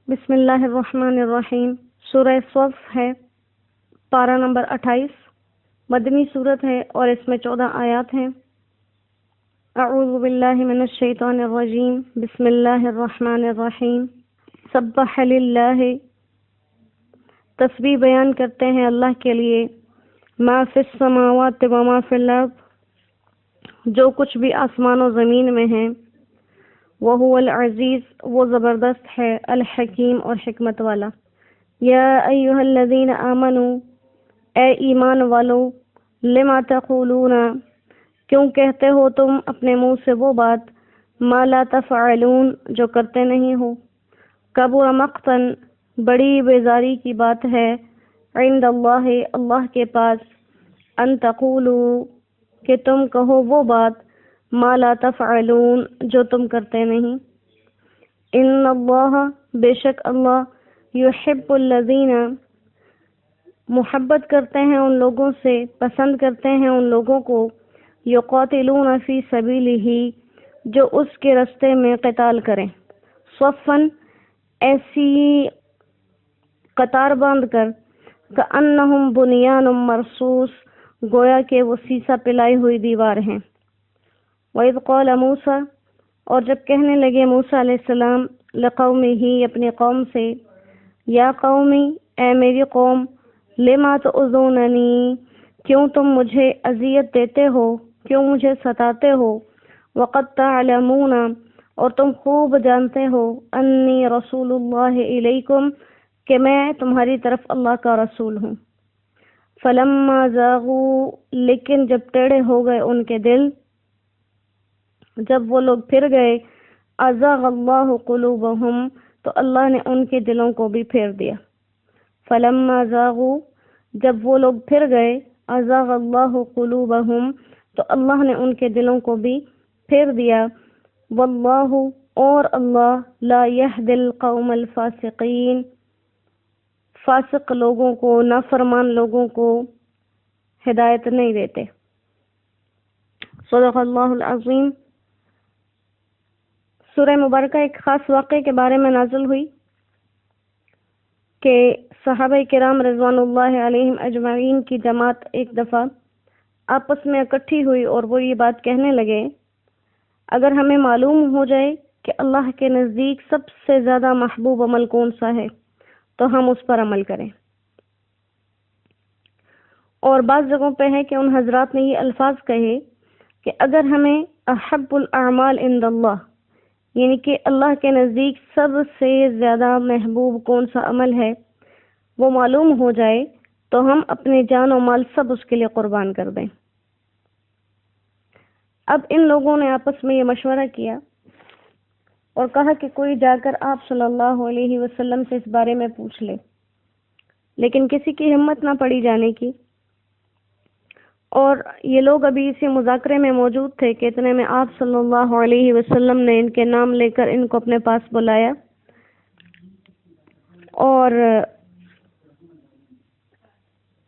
بسم اللہ الرحمن الرحیم۔ سورہ صف ہے، پارہ نمبر 28، مدنی صورت ہے اور اس میں 14 آیات ہیں۔ اعوذ باللہ من الشیطان الرجیم، بسم اللہ الرحمن الرحیم۔ سبح للہ، تسبیح بیان کرتے ہیں اللہ کے لیے، ما فی السماوات و ما فی الارض، جو کچھ بھی آسمان و زمین میں ہیں، وہو العزیز، وہ زبردست ہے، الحکیم، اور حکمت والا۔ یا ایہا الذین آمنوا، اے ایمان والو، لما تقولون، کیوں کہتے ہو تم اپنے منہ سے وہ بات، ما لا تفعلون، جو کرتے نہیں ہو۔ کبر مقتن، بڑی بیزاری کی بات ہے، عند اللہ، اللہ کے پاس، ان تقولوا، کہ تم کہو وہ بات، ما لا تفعلون، جو تم کرتے نہیں۔ ان اللہ، بے شک اللہ، یحب الذین، محبت کرتے ہیں ان لوگوں سے، پسند کرتے ہیں ان لوگوں کو، یقاتلون فی سبیلہ، جو اس کے راستے میں قتال کریں، صفن، ایسی قطار باندھ کر، کأنہم بنیان مرصوص، گویا کہ وہ سیسا پلائی ہوئی دیوار ہیں۔ وَإِذْ قَالَ مُوسَىٰ، اور جب کہنے لگے موسیٰ علیہ السلام، لقومہ، اپنی قوم سے، یا قومی، اے میری قوم، لما تؤذوننی، کیوں تم مجھے اذیت دیتے ہو، کیوں مجھے ستاتے ہو، وقد تعلمون، اور تم خوب جانتے ہو، انی رسول اللہ الیکم، کہ میں تمہاری طرف اللہ کا رسول ہوں۔ فلما زاغوا، لیکن جب ٹیڑھے ہو گئے ان کے دل، جب وہ لوگ پھر گئے، ازاغ اللہ قلوبہم، تو اللہ نے ان کے دلوں کو بھی پھیر دیا۔ فلما زاغوا، جب وہ لوگ پھر گئے، ازاغ اللہ قلوبہم، تو اللہ نے ان کے دلوں کو بھی پھیر دیا۔ واللہ، اور اللہ، لا یہدی القوم الفاسقین، فاسق لوگوں کو، نافرمان لوگوں کو ہدایت نہیں دیتے۔ صدق اللہ العظیم۔ سورہ مبارکہ ایک خاص واقعے کے بارے میں نازل ہوئی کہ صحابہ کرام رضوان اللہ علیہم اجمعین کی جماعت ایک دفعہ آپس میں اکٹھی ہوئی اور وہ یہ بات کہنے لگے، اگر ہمیں معلوم ہو جائے کہ اللہ کے نزدیک سب سے زیادہ محبوب عمل کون سا ہے تو ہم اس پر عمل کریں۔ اور بعض جگہوں پہ ہے کہ ان حضرات نے یہ الفاظ کہے کہ اگر ہمیں احب الاعمال عند اللہ، یعنی کہ اللہ کے نزدیک سب سے زیادہ محبوب کون سا عمل ہے، وہ معلوم ہو جائے تو ہم اپنے جان و مال سب اس کے لیے قربان کر دیں۔ اب ان لوگوں نے آپس میں یہ مشورہ کیا اور کہا کہ کوئی جا کر آپ صلی اللہ علیہ وسلم سے اس بارے میں پوچھ لے، لیکن کسی کی ہمت نہ پڑی جانے کی، اور یہ لوگ ابھی اسی مذاکرے میں موجود تھے کہ اتنے میں آپ صلی اللہ علیہ وسلم نے ان کے نام لے کر ان کو اپنے پاس بلایا اور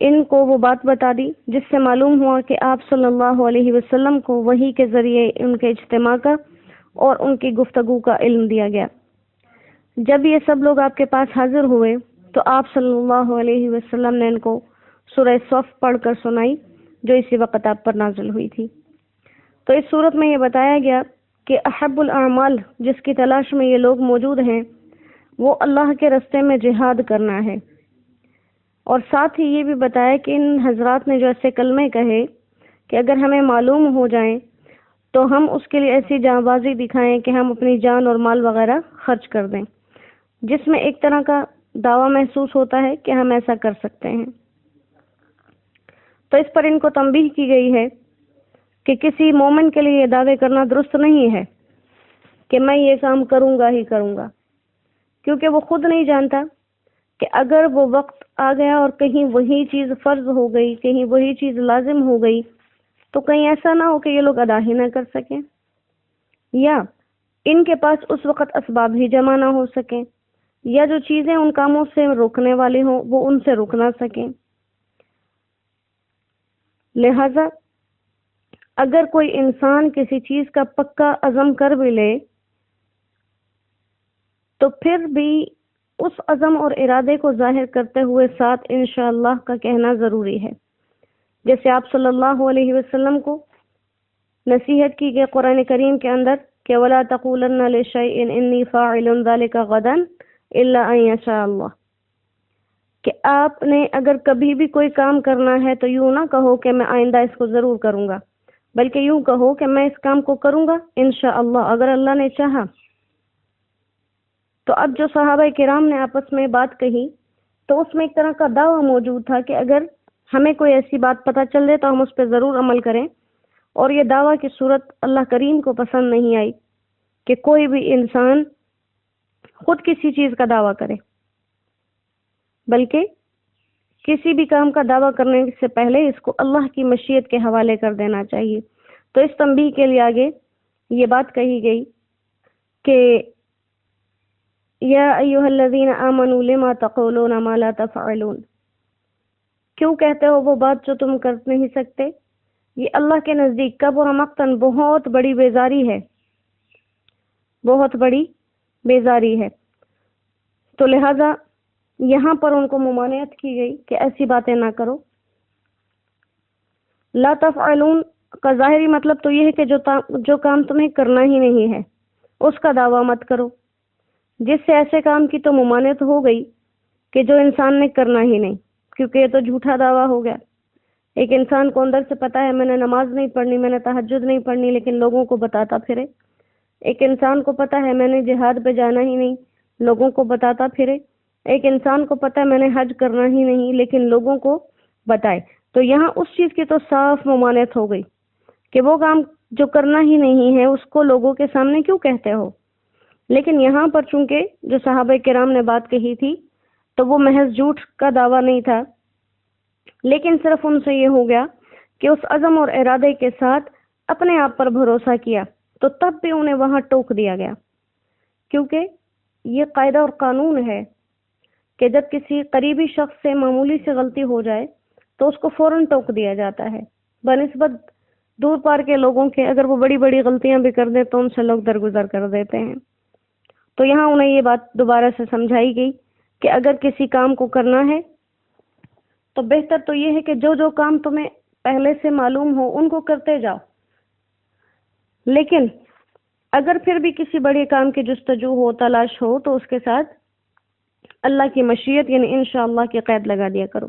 ان کو وہ بات بتا دی جس سے معلوم ہوا کہ آپ صلی اللہ علیہ وسلم کو وحی کے ذریعے ان کے اجتماع کا اور ان کی گفتگو کا علم دیا گیا۔ جب یہ سب لوگ آپ کے پاس حاضر ہوئے تو آپ صلی اللہ علیہ وسلم نے ان کو سورہ صف پڑھ کر سنائی جو اسی وقت آپ پر نازل ہوئی تھی۔ تو اس صورت میں یہ بتایا گیا کہ احب الاعمال جس کی تلاش میں یہ لوگ موجود ہیں وہ اللہ کے راستے میں جہاد کرنا ہے، اور ساتھ ہی یہ بھی بتایا کہ ان حضرات نے جو ایسے کلمے کہے کہ اگر ہمیں معلوم ہو جائیں تو ہم اس کے لیے ایسی جاں بازی دکھائیں کہ ہم اپنی جان اور مال وغیرہ خرچ کر دیں، جس میں ایک طرح کا دعویٰ محسوس ہوتا ہے کہ ہم ایسا کر سکتے ہیں۔ تو اس پر ان کو تنبیہ کی گئی ہے کہ کسی مومن کے لیے یہ دعوے کرنا درست نہیں ہے کہ میں یہ کام کروں گا ہی کروں گا، کیونکہ وہ خود نہیں جانتا کہ اگر وہ وقت آ گیا اور کہیں وہی چیز فرض ہو گئی، کہیں وہی چیز لازم ہو گئی تو کہیں ایسا نہ ہو کہ یہ لوگ ادا ہی نہ کر سکیں، یا ان کے پاس اس وقت اسباب ہی جمع نہ ہو سکیں، یا جو چیزیں ان کاموں سے روکنے والی ہوں وہ ان سے رک نہ سکیں۔ لہذا اگر کوئی انسان کسی چیز کا پکا عزم کر بھی لے تو پھر بھی اس عزم اور ارادے کو ظاہر کرتے ہوئے ساتھ انشاءاللہ کا کہنا ضروری ہے، جیسے آپ صلی اللہ علیہ وسلم کو نصیحت کی گئی قرآن کریم کے اندر کہ وَلَا تَقُولَنَّ لِشَيْءٍ إِنِّي فَاعِلٌ ذَلِكَ غَدًا إِلَّا أَن يَشَاءَ اللَّهُ، کہ آپ نے اگر کبھی بھی کوئی کام کرنا ہے تو یوں نہ کہو کہ میں آئندہ اس کو ضرور کروں گا، بلکہ یوں کہو کہ میں اس کام کو کروں گا انشاءاللہ، اگر اللہ نے چاہا۔ تو اب جو صحابہ کرام نے آپس میں بات کہی تو اس میں ایک طرح کا دعویٰ موجود تھا کہ اگر ہمیں کوئی ایسی بات پتہ چل جائے تو ہم اس پہ ضرور عمل کریں، اور یہ دعویٰ کی صورت اللہ کریم کو پسند نہیں آئی کہ کوئی بھی انسان خود کسی چیز کا دعویٰ کرے، بلکہ کسی بھی کام کا دعویٰ کرنے سے پہلے اس کو اللہ کی مشیت کے حوالے کر دینا چاہیے۔ تو اس تنبیہ کے لیے آگے یہ بات کہی گئی کہ یا ایھا الذین آمنوا لما تقولون ما لا تفعلون، کیوں کہتے ہو وہ بات جو تم کر نہیں سکتے؟ یہ اللہ کے نزدیک کبر مقتن بہت بڑی بیزاری ہے، بہت بڑی بیزاری ہے۔ تو لہذا یہاں پر ان کو ممانعت کی گئی کہ ایسی باتیں نہ کرو۔ لا تفعلون کا ظاہری مطلب تو یہ ہے کہ جو کام تمہیں کرنا ہی نہیں ہے اس کا دعویٰ مت کرو، جس سے ایسے کام کی تو ممانعت ہو گئی کہ جو انسان نے کرنا ہی نہیں، کیونکہ یہ تو جھوٹا دعویٰ ہو گیا۔ ایک انسان کو اندر سے پتا ہے میں نے نماز نہیں پڑھنی، میں نے تہجد نہیں پڑھنی، لیکن لوگوں کو بتاتا پھرے۔ ایک انسان کو پتا ہے میں نے جہاد پہ جانا ہی نہیں، لوگوں کو بتاتا پھرے۔ ایک انسان کو پتا ہے میں نے حج کرنا ہی نہیں، لیکن لوگوں کو بتائے۔ تو یہاں اس چیز کی تو صاف ممانعت ہو گئی کہ وہ کام جو کرنا ہی نہیں ہے اس کو لوگوں کے سامنے کیوں کہتے ہو۔ لیکن یہاں پر چونکہ جو صحابہ کرام نے بات کہی تھی تو وہ محض جھوٹ کا دعویٰ نہیں تھا، لیکن صرف ان سے یہ ہو گیا کہ اس عزم اور ارادے کے ساتھ اپنے آپ پر بھروسہ کیا، تو تب بھی انہیں وہاں ٹوک دیا گیا، کیونکہ یہ قاعدہ اور قانون ہے کہ جب کسی قریبی شخص سے معمولی سی غلطی ہو جائے تو اس کو فوراً ٹوک دیا جاتا ہے، بنسبت دور پار کے لوگوں کے اگر وہ بڑی بڑی غلطیاں بھی کر دیں تو ان سے لوگ درگزر کر دیتے ہیں۔ تو یہاں انہیں یہ بات دوبارہ سے سمجھائی گئی کہ اگر کسی کام کو کرنا ہے تو بہتر تو یہ ہے کہ جو کام تمہیں پہلے سے معلوم ہو ان کو کرتے جاؤ، لیکن اگر پھر بھی کسی بڑے کام کی جستجو ہو، تلاش ہو، تو اس کے ساتھ اللہ کی مشیت یعنی انشاءاللہ کی قید لگا دیا کرو۔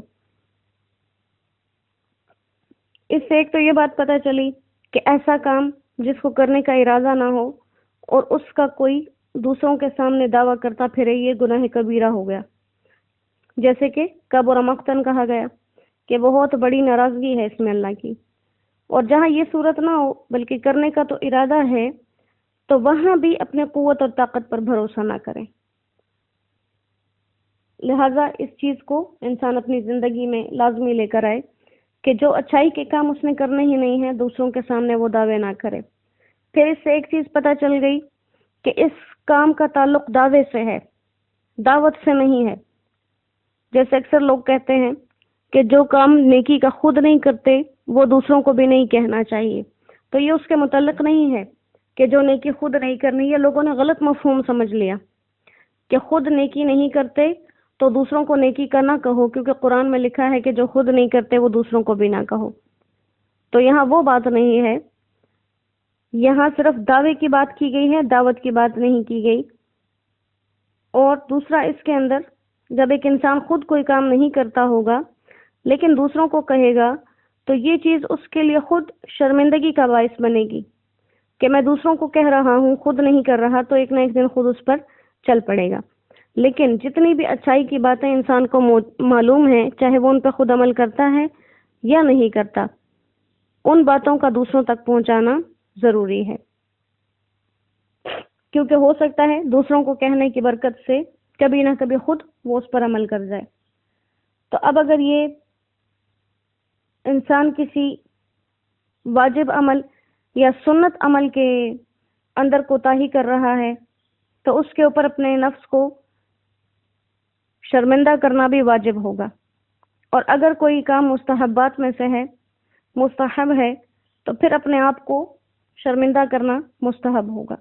اس سے ایک تو یہ بات پتہ چلی کہ ایسا کام جس کو کرنے کا ارادہ نہ ہو اور اس کا کوئی دوسروں کے سامنے دعویٰ کرتا پھرے، یہ گناہ کبیرہ ہو گیا، جیسے کہ کبر مقتن کہا گیا کہ بہت بڑی ناراضگی ہے اس میں اللہ کی۔ اور جہاں یہ صورت نہ ہو بلکہ کرنے کا تو ارادہ ہے تو وہاں بھی اپنے قوت اور طاقت پر بھروسہ نہ کریں۔ لہٰذا اس چیز کو انسان اپنی زندگی میں لازمی لے کر آئے کہ جو اچھائی کے کام اس نے کرنے ہی نہیں ہیں دوسروں کے سامنے وہ دعوے نہ کرے۔ پھر اس سے ایک چیز پتہ چل گئی کہ اس کام کا تعلق دعوے سے ہے، دعوت سے نہیں ہے۔ جیسے اکثر لوگ کہتے ہیں کہ جو کام نیکی کا خود نہیں کرتے وہ دوسروں کو بھی نہیں کہنا چاہیے، تو یہ اس کے متعلق نہیں ہے کہ جو نیکی خود نہیں کرنی۔ یہ لوگوں نے غلط مفہوم سمجھ لیا کہ خود نیکی نہیں کرتے تو دوسروں کو نیکی کا نہ کہو، کیونکہ قرآن میں لکھا ہے کہ جو خود نہیں کرتے وہ دوسروں کو بھی نہ کہو۔ تو یہاں وہ بات نہیں ہے، یہاں صرف دعوے کی بات کی گئی ہے، دعوت کی بات نہیں کی گئی۔ اور دوسرا اس کے اندر جب ایک انسان خود کوئی کام نہیں کرتا ہوگا لیکن دوسروں کو کہے گا تو یہ چیز اس کے لیے خود شرمندگی کا باعث بنے گی کہ میں دوسروں کو کہہ رہا ہوں خود نہیں کر رہا، تو ایک نہ ایک دن خود اس پر چل پڑے گا۔ لیکن جتنی بھی اچھائی کی باتیں انسان کو معلوم ہیں، چاہے وہ ان پہ خود عمل کرتا ہے یا نہیں کرتا، ان باتوں کا دوسروں تک پہنچانا ضروری ہے، کیونکہ ہو سکتا ہے دوسروں کو کہنے کی برکت سے کبھی نہ کبھی خود وہ اس پر عمل کر جائے۔ تو اب اگر یہ انسان کسی واجب عمل یا سنت عمل کے اندر کوتاہی کر رہا ہے تو اس کے اوپر اپنے نفس کو شرمندہ کرنا بھی واجب ہوگا، اور اگر کوئی کام مستحبات میں سے ہے، مستحب ہے، تو پھر اپنے آپ کو شرمندہ کرنا مستحب ہوگا۔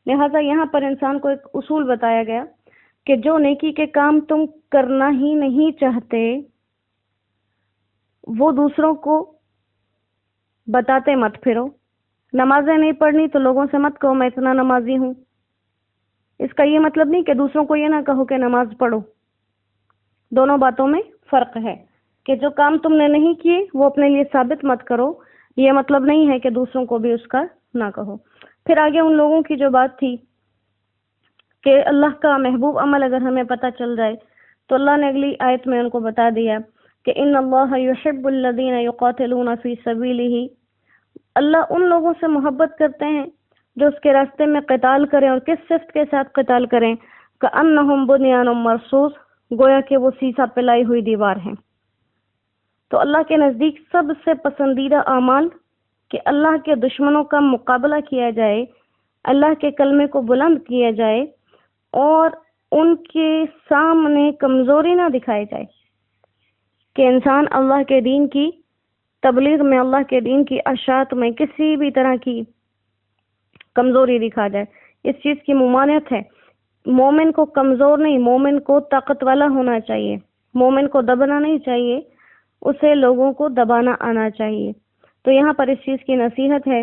لہٰذا یہاں پر انسان کو ایک اصول بتایا گیا کہ جو نیکی کے کام تم کرنا ہی نہیں چاہتے وہ دوسروں کو بتاتے مت پھرو۔ نمازیں نہیں پڑھنی تو لوگوں سے مت کہو میں اتنا نمازی ہوں۔ اس کا یہ مطلب نہیں کہ دوسروں کو یہ نہ کہو کہ نماز پڑھو۔ دونوں باتوں میں فرق ہے کہ جو کام تم نے نہیں کیے وہ اپنے لیے ثابت مت کرو، یہ مطلب نہیں ہے کہ دوسروں کو بھی اس کا نہ کہو۔ پھر آگے ان لوگوں کی جو بات تھی کہ اللہ کا محبوب عمل اگر ہمیں پتہ چل جائے تو اللہ نے اگلی آیت میں ان کو بتا دیا کہ ان اللہ یحب الذین یقاتلون فی سبیلہ، اللہ ان لوگوں سے محبت کرتے ہیں جو اس کے راستے میں قتال کریں، اور کس صفت کے ساتھ قتال کریں، کأنہم بنیان مرصوص، گویا کہ وہ سیسا پلائی ہوئی دیوار ہیں۔ تو اللہ کے نزدیک سب سے پسندیدہ اعمال کہ اللہ کے دشمنوں کا مقابلہ کیا جائے، اللہ کے کلمے کو بلند کیا جائے اور ان کے سامنے کمزوری نہ دکھائی جائے، کہ انسان اللہ کے دین کی تبلیغ میں، اللہ کے دین کی اشاعت میں کسی بھی طرح کی کمزوری دکھا جائے، اس چیز کی ممانعت ہے۔ مومن کو کمزور نہیں، مومن کو طاقت والا ہونا چاہیے، مومن کو دبنا نہیں چاہیے، اسے لوگوں کو دبانا آنا چاہیے۔ تو یہاں پر اس چیز کی نصیحت ہے،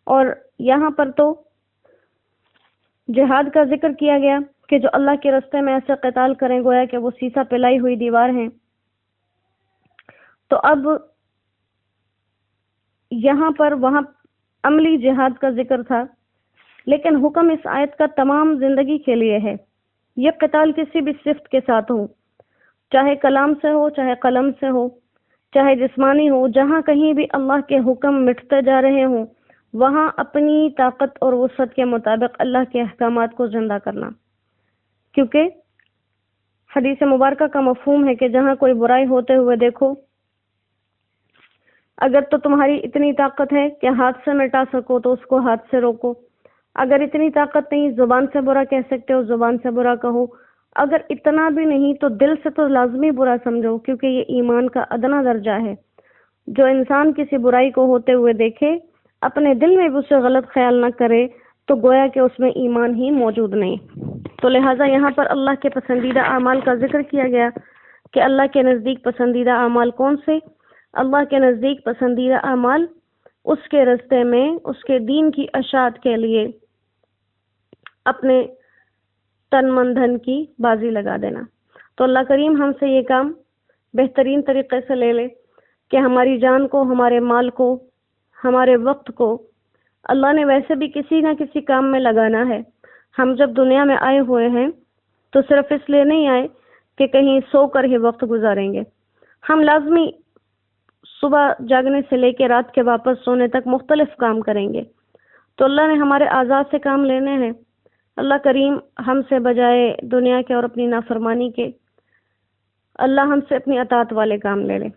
اور یہاں پر تو جہاد کا ذکر کیا گیا کہ جو اللہ کے راستے میں ایسے قتال کریں گویا کہ وہ سیسا پلائی ہوئی دیوار ہیں۔ تو اب یہاں پر وہاں عملی جہاد کا ذکر تھا، لیکن حکم اس آیت کا تمام زندگی کے لیے ہے۔ یہ قتال کسی بھی صفت کے ساتھ ہو، چاہے کلام سے ہو، چاہے قلم سے ہو، چاہے جسمانی ہو، جہاں کہیں بھی اللہ کے حکم مٹتے جا رہے ہوں وہاں اپنی طاقت اور وسعت کے مطابق اللہ کے احکامات کو زندہ کرنا، کیونکہ حدیث مبارکہ کا مفہوم ہے کہ جہاں کوئی برائی ہوتے ہوئے دیکھو، اگر تو تمہاری اتنی طاقت ہے کہ ہاتھ سے مٹا سکو تو اس کو ہاتھ سے روکو، اگر اتنی طاقت نہیں زبان سے برا کہہ سکتے ہو زبان سے برا کہو، اگر اتنا بھی نہیں تو دل سے تو لازمی برا سمجھو، کیونکہ یہ ایمان کا ادنا درجہ ہے۔ جو انسان کسی برائی کو ہوتے ہوئے دیکھے اپنے دل میں بھی اسے غلط خیال نہ کرے تو گویا کہ اس میں ایمان ہی موجود نہیں۔ تو لہٰذا یہاں پر اللہ کے پسندیدہ اعمال کا ذکر کیا گیا کہ اللہ کے نزدیک پسندیدہ اعمال کون سے؟ اللہ کے نزدیک پسندیدہ اعمال اس کے راستے میں اس کے دین کی اشاعت کے لیے اپنے تن من دھن کی بازی لگا دینا۔ تو اللہ کریم ہم سے یہ کام بہترین طریقے سے لے لے کہ ہماری جان کو، ہمارے مال کو، ہمارے وقت کو اللہ نے ویسے بھی کسی نہ کسی کام میں لگانا ہے۔ ہم جب دنیا میں آئے ہوئے ہیں تو صرف اس لیے نہیں آئے کہ کہیں سو کر ہی وقت گزاریں گے، ہم لازمی صبح جاگنے سے لے کے رات کے واپس سونے تک مختلف کام کریں گے۔ تو اللہ نے ہمارے آزاد سے کام لینے ہیں۔ اللہ کریم ہم سے بجائے دنیا کے اور اپنی نافرمانی کے اللہ ہم سے اپنی اطاعت والے کام لے لے،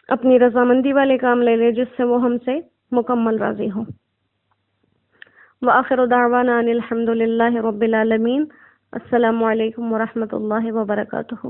اپنی رضامندی والے کام لے لے، جس سے وہ ہم سے مکمل راضی ہوں۔ وآخر دعوانا ان الحمد للہ رب العالمین۔ السلام علیکم ورحمۃ اللہ وبرکاتہ۔